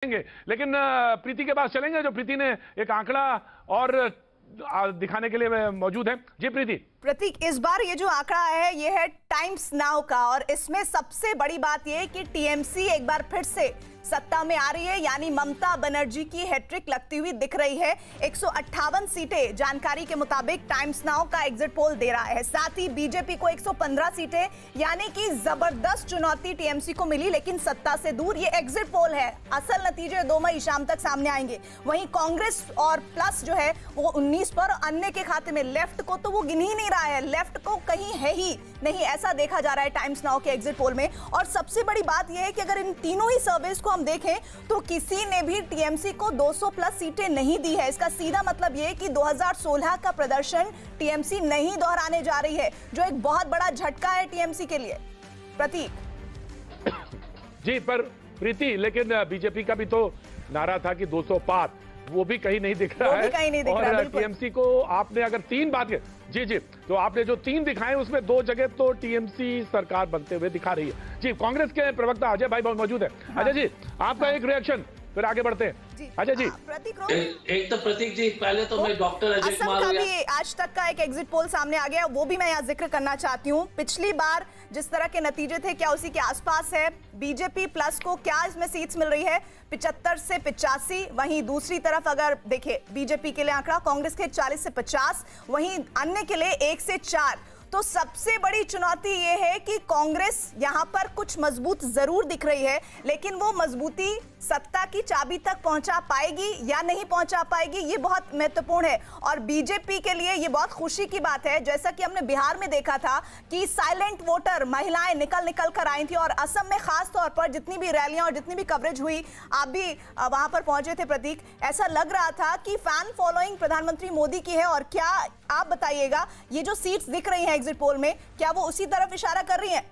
लेकिन प्रीति के पास चलेंगे। जो प्रीति ने एक आंकड़ा और दिखाने के लिए मौजूद है। जी प्रीति। प्रतीक, इस बार ये जो आंकड़ा है ये है टाइम्स नाउ का, और इसमें सबसे बड़ी बात ये है कि टीएमसी एक बार फिर से सत्ता में आ रही है, यानी ममता बनर्जी की हैट्रिक लगती हुई दिख रही है। 158 सीटें जानकारी के मुताबिक टाइम्स नाउ का एग्जिट पोल दे रहा है। साथ ही बीजेपी को 115 सीटें, यानी कि जबरदस्त चुनौती टीएमसी को मिली, लेकिन सत्ता से दूर। ये एग्जिट पोल है, असल नतीजे 2 मई शाम तक सामने आएंगे। वहीं कांग्रेस और प्लस जो है वो 19 पर, अन्य के खाते में लेफ्ट को तो वो गिन ही नहीं रहा है, लेफ्ट को कहीं है ही नहीं, ऐसा देखा जा रहा है टाइम्स नाउ के एग्जिट पोल में। और सबसे बड़ी बात यह है कि अगर इन तीनों ही सर्वेस को हम देखें तो किसी ने भी टीएमसी को 200 प्लस सीटें नहीं दी है। इसका सीधा मतलब यह है कि 2016 का प्रदर्शन टीएमसी नहीं दोहराने जा रही है, जो एक बहुत बड़ा झटका है टीएमसी के लिए। प्रतीक जी। पर प्रीति, लेकिन बीजेपी का भी तो नारा था कि 200 पार, वो भी कहीं नहीं दिख रहा है। कहीं नहीं दिख और रहा, टीएमसी को आपने अगर 3 बात जी जी, तो आपने जो 3 दिखाए उसमें 2 जगह तो टीएमसी सरकार बनते हुए दिखा रही है। जी, कांग्रेस के प्रवक्ता अजय भाई मौजूद है। हाँ। अजय जी, आपका एक रिएक्शन, फिर आगे बढ़ते हैं। अजय जी। एक तो प्रतीक जी, पहले तो मैं डॉक्टर अजय कुमार का भी आज तक का एक एग्जिट पोल सामने आ गया, वो भी मैं यहाँ जिक्र करना चाहती हूँ। पिछली बार जिस तरह के नतीजे थे, क्या उसी के आसपास है? बीजेपी प्लस को क्या इसमें सीट्स मिल रही है? 75 से 85। वहीं दूसरी तरफ अगर देखें, बीजेपी के लिए आंकड़ा, कांग्रेस के 40 से 50, वहीं अन्य के लिए 1 से 4। तो सबसे बड़ी चुनौती यह है कि कांग्रेस यहां पर कुछ मजबूत जरूर दिख रही है, लेकिन वो मजबूती सत्ता की चाबी तक पहुंचा पाएगी या नहीं पहुंचा पाएगी, ये बहुत महत्वपूर्ण है। और बीजेपी के लिए ये बहुत खुशी की बात है, जैसा कि हमने बिहार में देखा था कि साइलेंट वोटर महिलाएं निकल कर आई थी, और असम में खास तौर पर जितनी भी रैलियां और जितनी भी कवरेज हुई, आप भी वहां पर पहुंचे थे प्रतीक, ऐसा लग रहा था कि फैन फॉलोइंग प्रधानमंत्री मोदी की है। और क्या आप बताइएगा, ये जो सीट्स दिख रही हैं एग्जिट पोल में, क्या वो उसी तरफ इशारा कर रही हैं?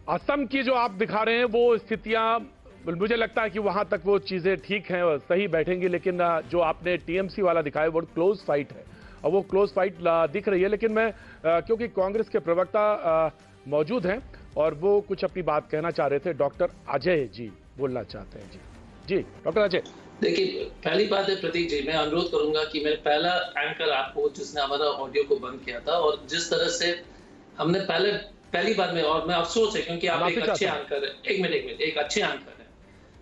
असम की जो आप दिखा रहे हैं वो स्थितियां, मुझे लगता है कि वहां तक वो चीजें ठीक हैं और सही बैठेंगी, लेकिन जो आपने टीएमसी वाला दिखाया वो क्लोज फाइट है, और वो क्लोज फाइट दिख रही है। लेकिन मैं क्योंकि कांग्रेस के प्रवक्ता मौजूद हैं और वो कुछ अपनी बात कहना चाह रहे थे, डॉक्टर अजय जी बोलना चाहते हैं। जी जी, डॉक्टर अजय। देखिए, पहली बात है प्रतीक जी, मैं अनुरोध करूंगा कि मेरे पहला एंकर आपको, जिसने हमारा ऑडियो को बंद किया था, और जिस तरह से हमने पहली बार में, और मैं अफसोस है क्योंकि आप एक अच्छे एंकर है, एक मिनट एक अच्छे एंकर है,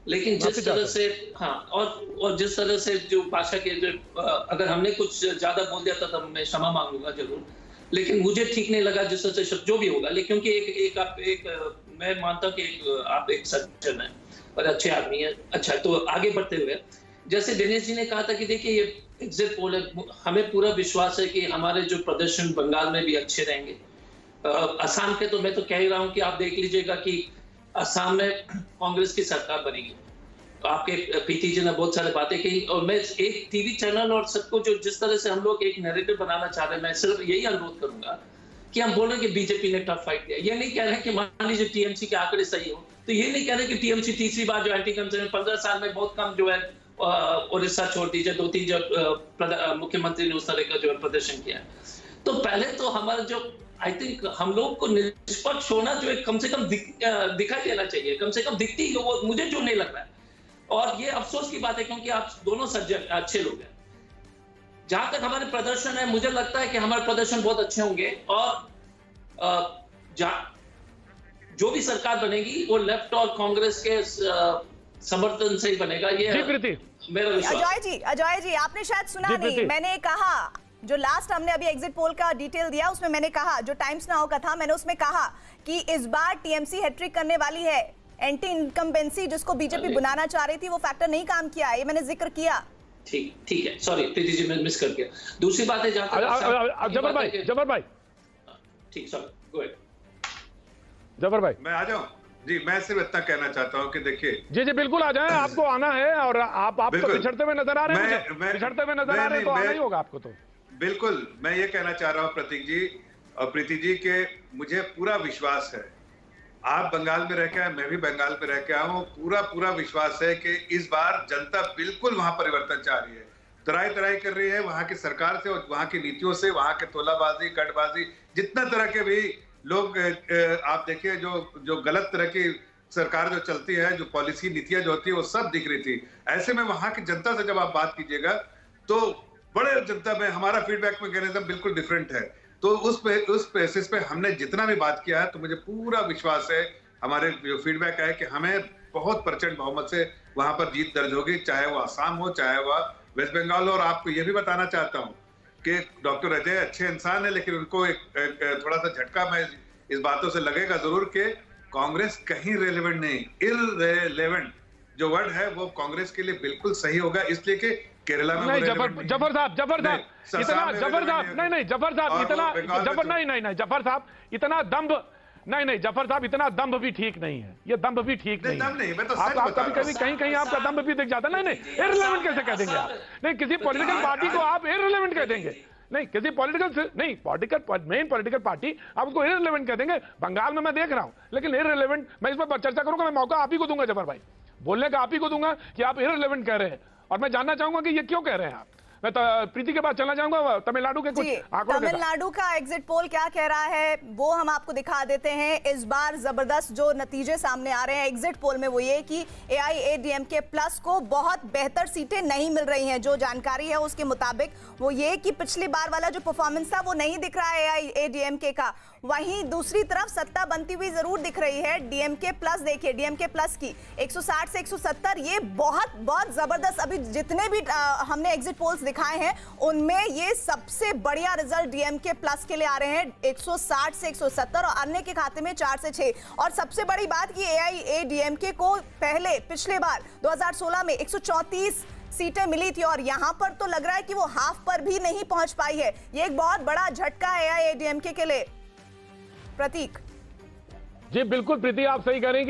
लेकिन जिस तरह से, हाँ, और जिस तरह से जो भाषा के जो, अगर हमने कुछ ज्यादा बोल दिया था तो मैं क्षमा मांगूंगा जरूर, लेकिन मुझे ठीक नहीं लगा जिस तरह से जो भी होगा। लेकिन क्योंकि मैं मानता हूँ कि आप एक सज्जन है और अच्छे आदमी है। अच्छा, तो आगे बढ़ते हुए, जैसे दिनेश जी ने कहा था कि देखिए ये एग्जिट पोल है, हमें पूरा विश्वास है कि हमारे जो प्रदर्शन बंगाल में भी अच्छे रहेंगे। असम के तो मैं तो कह ही रहा हूँ कि आप देख लीजिएगा कि असम में कांग्रेस की सरकार बनेगी। तो आपके प्रीति जी ने बहुत सारी बातें कही, और मैं एक टीवी चैनल और सबको जो जिस तरह से हम लोग एक नैरेटिव बनाना चाह रहे हैं, मैं सिर्फ यही अनुरोध करूंगा कि हम बोल रहे हैं कि बीजेपी ने टफ फाइट किया। ये नहीं कह रहे कि मान लीजिए टीएमसी के आंकड़े सही हो, तो ये नहीं कह रहे कि टीएमसी तीसरी बार जो एंटी करप्शन 15 साल में बहुत कम जो है, उड़ीसा छोड़ दीजिए, 2-3 जो मुख्यमंत्री ने उस तरह का जो प्रदर्शन किया है। तो पहले तो हमारा जो, आई थिंक हम लोग को निष्पक्ष होना जो है कम से कम दिखाई देना चाहिए, कम से कम दिखती है वो, मुझे जो नहीं लग रहा है। और ये अफसोस की बात है क्योंकि आप दोनों सज्जन अच्छे लोग हैं। जहां तक हमारे प्रदर्शन है, मुझे लगता है कि हमारे प्रदर्शन बहुत अच्छे होंगे, और जो भी सरकार बनेगी वो लेफ्ट और कांग्रेस के समर्थन से ही बनेगा। ये मेरा विश्वास। अजय जी, आपने शायद सुना नहीं, मैंने कहा, जो लास्ट हमने अभी एग्जिट पोल का डिटेल दिया उसमें मैंने कहा, जो टाइम्स नाउ का था, मैंने उसमें कहा कि इस बार टीएमसी हैट्रिक करने वाली है। एंटी इनकम्बेंसी जिसको बीजेपी बनाना चाह रही थी, वो फैक्टर नहीं काम किया, ये मैंने जिक्र किया। ठीक है, सॉरी प्रीति जी, मैं मिस कर गया। दूसरी बात है जबर भाई ठीक, सॉरी, गो अहेड जबर भाई। मैं आ जाऊं जी, मैं सिर्फ इतना कहना चाहता हूं कि देखिए, जी बिल्कुल आ जाएं, आपको आना है, और आप तो पिछड़ते हुए नजर आ रहे हैं, पिछड़ते हुए नजर आ रहे हैं, तो आना ही होगा आपको। तो बिल्कुल मैं ये कहना चाह रहा हूं प्रतीक जी और प्रीति जी के मुझे पूरा विश्वास है, आप बंगाल में रह के आए, मैं भी बंगाल में रह के आया हूं, पूरा विश्वास है कि इस बार जनता बिल्कुल वहां परिवर्तन चाह रही है, तराई कर रही है वहां की सरकार से और वहां की नीतियों से, वहां के तोलाबाजी, कटबाजी, जितना तरह के भी लोग आप देखिए जो गलत तरह की सरकार जो चलती है, जो पॉलिसी नीतियां जो होती है, वो सब दिख रही थी। ऐसे में वहां की जनता से जब आप बात कीजिएगा तो बड़े जनता में हमारा फीडबैक मैकेनिज्म बिल्कुल डिफरेंट है। तो उस बेसिस पे हमने जितना भी बात किया है, तो मुझे पूरा विश्वास है, हमारे जो फीडबैक है कि हमें बहुत प्रचंड बहुमत से वहां पर जीत दर्ज होगी, चाहे वो आसाम हो, चाहे वह वेस्ट बंगाल हो। और आपको ये भी बताना चाहता हूँ कि डॉक्टर अजय अच्छे इंसान है, लेकिन उनको एक थोड़ा सा झटका मैं इस बातों से लगेगा जरूर कि कांग्रेस कहीं रेलेवेंट नहीं, इररेलेवेंट जो वर्ड है वो कांग्रेस के लिए बिल्कुल सही होगा, इसलिए कि केरला में नहीं, जफर साहब इतना जफर साहब नहीं जफर साहब इतना जफर नहीं जफर साहब इतना दम्भ नहीं जफर साहब इतना दम्भ भी ठीक नहीं है, ये दम्भ भी ठीक नहीं है। आप कभी कहीं आपका दम्भ भी दिख जाता है। नहीं इररिलेवेंट कैसे कह देंगे आप? नहीं, किसी पॉलिटिकल पार्टी को आप इररिलेवेंट कह देंगे? नहीं, किसी पॉलिटिकल मेन पॉलिटिकल पार्टी आप उसको इररिलेवेंट कह देंगे? बंगाल में मैं देख रहा हूं, लेकिन इररिलेवेंट मैं इस पर चर्चा करूंगा, मैं मौका आप ही को दूंगा जफर भाई, बोलने का आप ही को दूंगा कि आप इररिलेवेंट कह रहे हैं। और मैं जानना चाहूंगा कि ये क्यों कह रहे हैं आप। मैं तो प्रीति के बाद चलना चाहूंगा तमिलनाडु के कुछ आंकड़ों। तमिलनाडु का एग्जिट पोल क्या कह रहा है वो हम आपको दिखा देते हैं। इस बार जबरदस्त जो नतीजे सामने आ रहे हैं एग्जिट पोल में वो ये कि AIADMK प्लस को बहुत बेहतर सीटें नहीं मिल रही हैं। जो जानकारी है उसके मुताबिक वो ये कि पिछली बार वाला जो परफॉर्मेंस था वो नहीं दिख रहा है AIADMK का। वहीं दूसरी तरफ सत्ता बनती हुई जरूर दिख रही है। DMK प्लस देखिए, DMK प्लस की 160 से 170, ये बहुत जबरदस्त। अभी जितने भी हमने एग्जिट पोल्स दिखाए हैं उनमें ये सबसे बढ़िया रिजल्ट DMK प्लस के लिए आ रहे हैं, 160 से 170 और अन्य के खाते में 4 से 6। और सबसे बड़ी बात कि AIADMK को पिछले बार 2016 में 134 सीटें मिली थी और यहां पर तो लग रहा है कि वो हाफ पर भी नहीं पहुंच पाई है। ये एक बहुत बड़ा झटका है AIADMK के लिए। प्रतीक जी बिल्कुल प्रीति, आप सही कह रही हैं कि